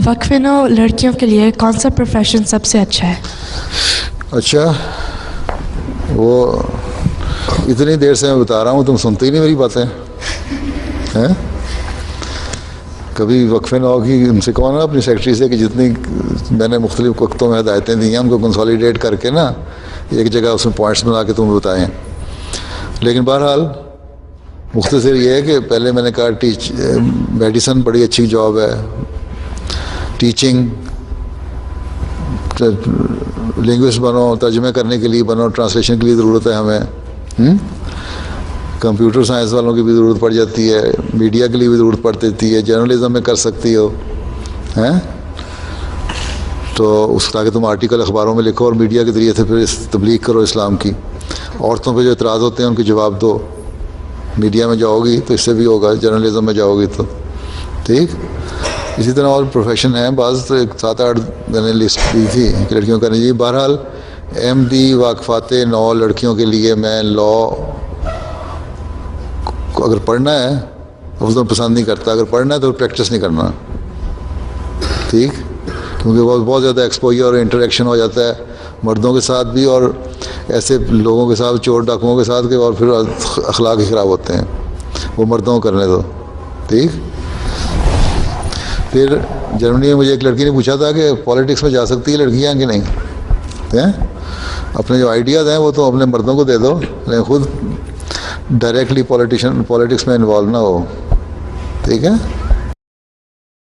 وقف نو لڑکیوں کے لیے کون سا پروفیشن سب سے اچھا ہے؟ اچھا، وہ اتنی دیر سے میں بتا رہا ہوں، تم سنتے ہی نہیں میری باتیں ہیں؟ کبھی وقف نو کی ان سے کہو نا اپنی سیکرٹری سے کہ جتنی میں نے مختلف وقتوں میں ہدایتیں دی ہیں ان کو کنسالیڈیٹ کر کے نا ایک جگہ اس میں پوائنٹس بنا کے تم بتائیں. لیکن بہرحال مختصر یہ ہے کہ پہلے میں نے کہا میڈیسن بڑی اچھی جاب ہے، ٹیچنگ، لینگویسٹ بنو، ترجمے کرنے کے لیے بنو، ٹرانسلیشن کے لیے ضرورت ہے ہمیں، کمپیوٹر سائنس والوں کی بھی ضرورت پڑ جاتی ہے، میڈیا کے لیے بھی ضرورت پڑ دیتی ہے، جرنلزم میں کر سکتی ہو ہیں تو اس تاکہ تم آرٹیکل اخباروں میں لکھو اور میڈیا کے ذریعے سے پھر تبلیغ کرو اسلام کی. عورتوں پہ جو اعتراض ہوتے ہیں ان کے جواب دو، میڈیا میں جاؤ گی تو اس سے بھی ہوگا، جرنلزم میں جاؤ گی تو ٹھیک. اسی طرح اور پروفیشن ہیں بعض، تو ایک 7-8 میں نے لسٹ دی تھی کہ لڑکیوں کرنی چاہیے. بہرحال ایم ڈی واقفات 9 لڑکیوں کے لیے میں لا کو اگر پڑھنا ہے افضل پسند نہیں کرتا، اگر پڑھنا ہے تو پریکٹس نہیں کرنا ٹھیک، کیونکہ بہت زیادہ ایکسپوجر اور انٹریکشن ہو جاتا ہے مردوں کے ساتھ بھی اور ایسے لوگوں کے ساتھ، چور ڈاکوؤں کے ساتھ، کہ اور پھر اخلاق ہی خراب ہوتے ہیں. وہ مردوں کو کرنے دو ٹھیک. پھر جرمنی میں مجھے ایک لڑکی نے پوچھا تھا کہ پالیٹکس میں جا سکتی ہیں لڑکیاں کہ نہیں ہیں؟ اپنے جو آئیڈیاز ہیں وہ تو اپنے مردوں کو دے دو، لیکن خود ڈائریکٹلی پالیٹکس میں انوالو نہ ہو ٹھیک ہے.